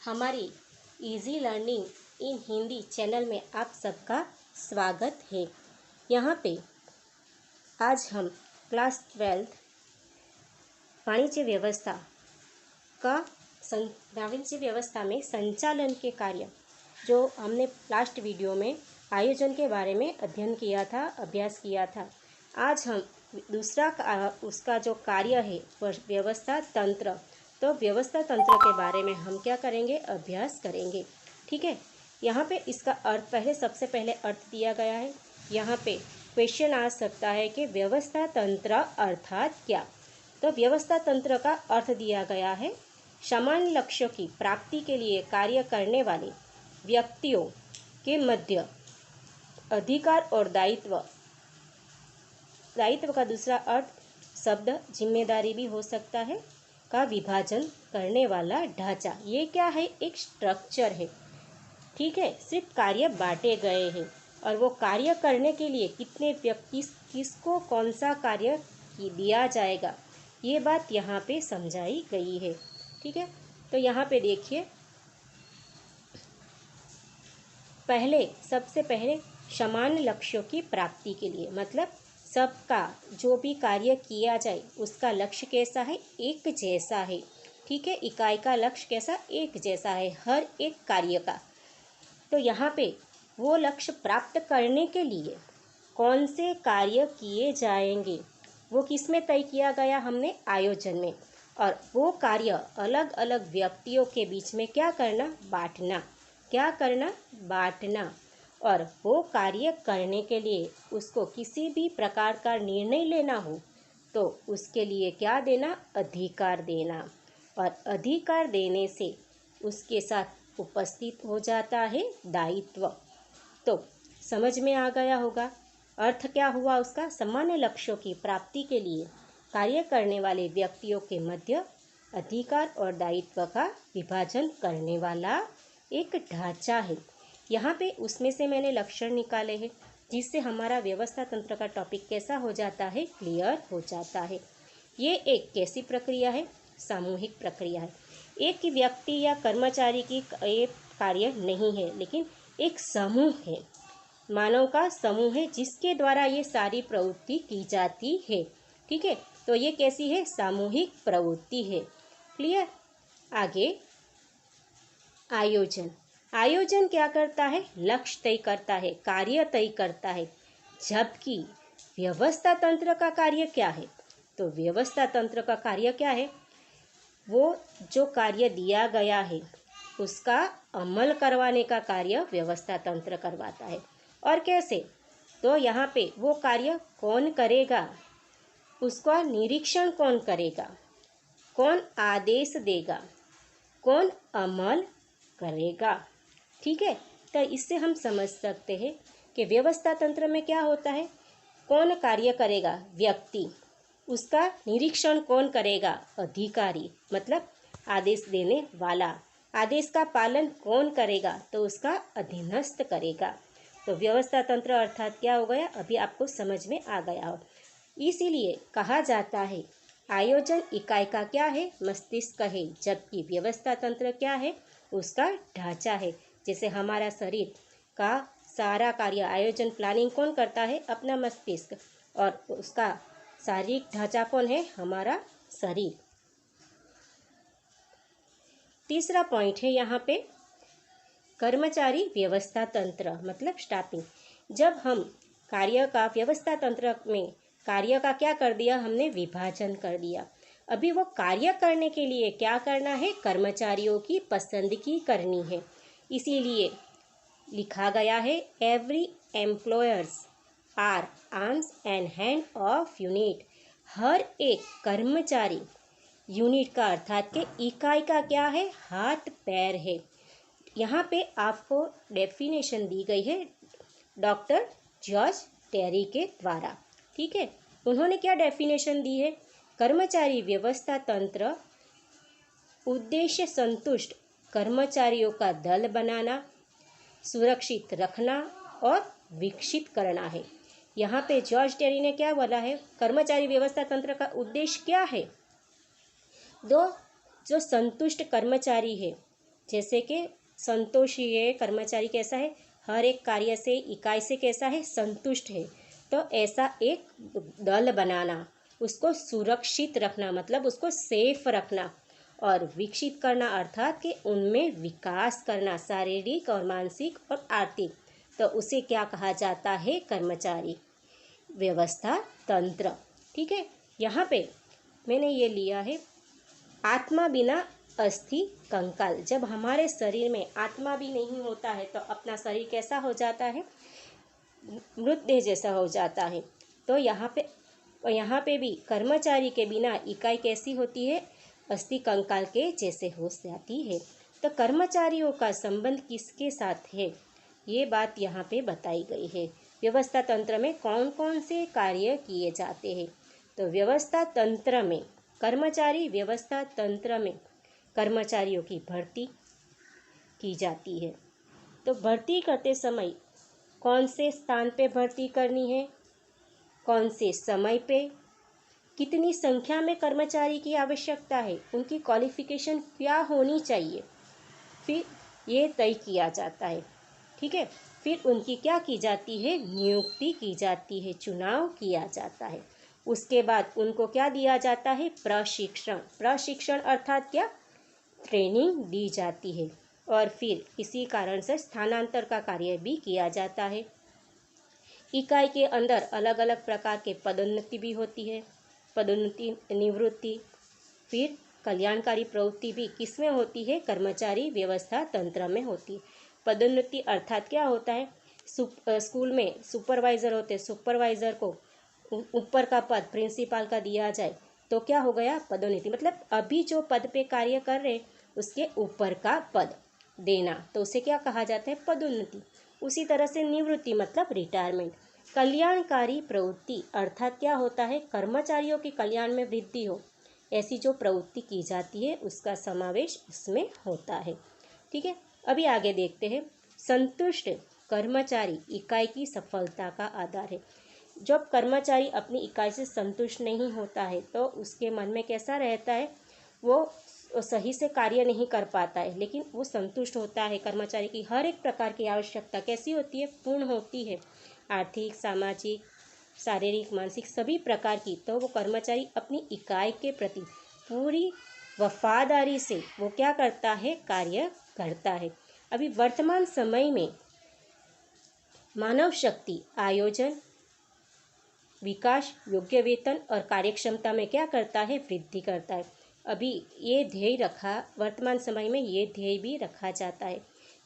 हमारी easy learning इन Hindi channel में आप सबका स्वागत है। यहाँ पे आज हम क्लास 12 वाणिज्य व्यवस्था में संचालन के कार्य जो हमने लास्ट वीडियो में आयोजन के बारे में अध्ययन किया था, अभ्यास किया था। आज हम दूसरा उसका जो कार्य है वह व्यवस्था तंत्र, तो व्यवस्था तंत्र के बारे में हम क्या करेंगे, अभ्यास करेंगे। ठीक है, यहाँ पे इसका अर्थ सबसे पहले अर्थ दिया गया है। यहाँ पे क्वेश्चन आ सकता है कि व्यवस्था तंत्र अर्थात क्या। तो व्यवस्था तंत्र का अर्थ दिया गया है, सामान्य लक्ष्यों की प्राप्ति के लिए कार्य करने वाले व्यक्तियों के मध्य अधिकार और दायित्व का दूसरा अर्थ शब्द जिम्मेदारी भी हो सकता है, का विभाजन करने वाला ढांचा। ये क्या है, एक स्ट्रक्चर है। ठीक है, सिर्फ कार्य बांटे गए हैं और वो कार्य करने के लिए कितने व्यक्ति, किसको कौन सा कार्य दिया जाएगा, ये बात यहाँ पे समझाई गई है। ठीक है, तो यहाँ पे देखिए, सबसे पहले समान लक्ष्यों की प्राप्ति के लिए, मतलब सबका जो भी कार्य किया जाए उसका लक्ष्य कैसा है, एक जैसा है। ठीक है, इकाई का लक्ष्य कैसा, एक जैसा है हर एक कार्य का। तो यहाँ पे वो लक्ष्य प्राप्त करने के लिए कौन से कार्य किए जाएंगे वो किस में तय किया गया, हमने आयोजन में। और वो कार्य अलग अलग व्यक्तियों के बीच में क्या करना, बांटना। और वो कार्य करने के लिए उसको किसी भी प्रकार का निर्णय लेना हो तो उसके लिए क्या देना, अधिकार देना। और अधिकार देने से उसके साथ उपस्थित हो जाता है दायित्व। तो समझ में आ गया होगा अर्थ क्या हुआ उसका, सामान्य लक्ष्यों की प्राप्ति के लिए कार्य करने वाले व्यक्तियों के मध्य अधिकार और दायित्व का विभाजन करने वाला एक ढांचा है। यहाँ पे उसमें से मैंने लक्षण निकाले हैं जिससे हमारा व्यवस्था तंत्र का टॉपिक कैसा हो जाता है, क्लियर हो जाता है। ये एक कैसी प्रक्रिया है, सामूहिक प्रक्रिया है। एक व्यक्ति या कर्मचारी की एक कार्य नहीं है, लेकिन एक समूह है, मानव का समूह है जिसके द्वारा ये सारी प्रवृत्ति की जाती है। ठीक है, तो ये कैसी है, सामूहिक प्रवृत्ति है। क्लियर। आगे आयोजन क्या करता है, लक्ष्य तय करता है, कार्य तय करता है। जबकि व्यवस्था तंत्र का कार्य क्या है, तो व्यवस्था तंत्र का कार्य क्या है, वो जो कार्य दिया गया है उसका अमल करवाने का कार्य व्यवस्था तंत्र करवाता है। और कैसे, तो यहाँ पे वो कार्य कौन करेगा, उसका निरीक्षण कौन करेगा, कौन आदेश देगा, कौन अमल करेगा। ठीक है, तो इससे हम समझ सकते हैं कि व्यवस्था तंत्र में क्या होता है, कौन कार्य करेगा, व्यक्ति, उसका निरीक्षण कौन करेगा, अधिकारी, मतलब आदेश देने वाला, आदेश का पालन कौन करेगा, तो उसका अधीनस्थ करेगा। तो व्यवस्था तंत्र अर्थात क्या हो गया, अभी आपको समझ में आ गया हो। इसीलिए कहा जाता है आयोजन इकाई का क्या है, मस्तिष्क है, जबकि व्यवस्था तंत्र क्या है, उसका ढांचा है। जैसे हमारा शरीर का सारा कार्य, आयोजन प्लानिंग कौन करता है, अपना मस्तिष्क, और उसका शारीरिक ढांचा कौन है, हमारा शरीर। तीसरा पॉइंट है यहाँ पे कर्मचारी व्यवस्था तंत्र, मतलब स्टाफिंग। जब हम कार्य का व्यवस्था तंत्र में कार्य का क्या कर दिया, हमने विभाजन कर दिया। अभी वो कार्य करने के लिए क्या करना है, कर्मचारियों की पसंदगी करनी है। इसीलिए लिखा गया है, every employers are arms and hand of unit. हर एक कर्मचारी यूनिट का अर्थात के इकाई का क्या है, हाथ पैर है। यहाँ पे आपको डेफिनेशन दी गई है डॉक्टर जॉर्ज टेरी के द्वारा। ठीक है, उन्होंने क्या डेफिनेशन दी है, कर्मचारी व्यवस्था तंत्र उद्देश्य संतुष्ट कर्मचारियों का दल बनाना, सुरक्षित रखना और विकसित करना है। यहाँ पे जॉर्ज टेरी ने क्या बोला है, कर्मचारी व्यवस्था तंत्र का उद्देश्य क्या है, जो संतुष्ट कर्मचारी है, जैसे कि संतोषी है, कर्मचारी कैसा है, हर एक कार्य से, इकाई से कैसा है, संतुष्ट है। तो ऐसा एक दल बनाना, उसको सुरक्षित रखना मतलब उसको सेफ रखना, और विकसित करना अर्थात कि उनमें विकास करना, शारीरिक और मानसिक और आर्थिक, तो उसे क्या कहा जाता है, कर्मचारी व्यवस्था तंत्र। ठीक है, यहाँ पे मैंने ये लिया है आत्मा बिना अस्थि कंकाल। जब हमारे शरीर में आत्मा भी नहीं होता है तो अपना शरीर कैसा हो जाता है, मृतदेह जैसा हो जाता है। तो यहाँ पे भी कर्मचारी के बिना इकाई कैसी होती है, अस्थि कंकाल के जैसे हो जाती है। तो कर्मचारियों का संबंध किसके साथ है, ये बात यहाँ पे बताई गई है। व्यवस्था तंत्र में कौन कौन से कार्य किए जाते हैं, तो व्यवस्था तंत्र में व्यवस्था तंत्र में कर्मचारियों की भर्ती की जाती है। तो भर्ती करते समय कौन से स्थान पे भर्ती करनी है, कौन से समय पे, कितनी संख्या में कर्मचारी की आवश्यकता है, उनकी क्वालिफिकेशन क्या होनी चाहिए, फिर ये तय किया जाता है। ठीक है, फिर उनकी क्या की जाती है, नियुक्ति की जाती है, चुनाव किया जाता है। उसके बाद उनको क्या दिया जाता है, प्रशिक्षण अर्थात क्या, ट्रेनिंग दी जाती है। और फिर किसी कारण से स्थानांतर का कार्य भी किया जाता है। इकाई के अंदर अलग अलग प्रकार के पदोन्नति भी होती है, पदोन्नति, निवृत्ति, फिर कल्याणकारी प्रवृत्ति भी किसमें होती है, कर्मचारी व्यवस्था तंत्र में होती है। पदोन्नति अर्थात क्या होता है, स्कूल में सुपरवाइज़र होते, सुपरवाइज़र को ऊपर का पद प्रिंसिपल का दिया जाए तो क्या हो गया, पदोन्नति, मतलब अभी जो पद पे कार्य कर रहे उसके ऊपर का पद देना, तो उसे क्या कहा जाता है, पदोन्नति। उसी तरह से निवृत्ति मतलब रिटायरमेंट। कल्याणकारी प्रवृत्ति अर्थात क्या होता है, कर्मचारियों के कल्याण में वृद्धि हो, ऐसी जो प्रवृत्ति की जाती है उसका समावेश उसमें होता है। ठीक है, अभी आगे देखते हैं। संतुष्ट कर्मचारी इकाई की सफलता का आधार है। जब कर्मचारी अपनी इकाई से संतुष्ट नहीं होता है तो उसके मन में कैसा रहता है, वो सही से कार्य नहीं कर पाता है, लेकिन वो संतुष्ट होता है, कर्मचारी की हर एक प्रकार की आवश्यकता कैसी होती है, पूर्ण होती है, आर्थिक, सामाजिक, शारीरिक, मानसिक सभी प्रकार की। तो वो कर्मचारी अपनी इकाई के प्रति पूरी वफादारी से वो क्या करता है, कार्य करता है। अभी वर्तमान समय में मानव शक्ति आयोजन, विकास, योग्य वेतन और कार्यक्षमता में क्या करता है, वृद्धि करता है। अभी ये ध्येय वर्तमान समय में ये ध्येय भी रखा जाता है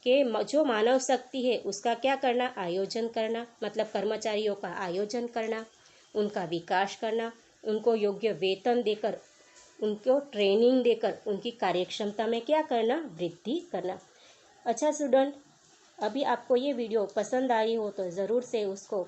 कि जो मानव शक्ति है उसका क्या करना, आयोजन करना, मतलब कर्मचारियों का आयोजन करना, उनका विकास करना, उनको योग्य वेतन देकर, उनको ट्रेनिंग देकर उनकी कार्यक्षमता में क्या करना, वृद्धि करना। अच्छा स्टूडेंट, अभी आपको ये वीडियो पसंद आई हो तो ज़रूर से उसको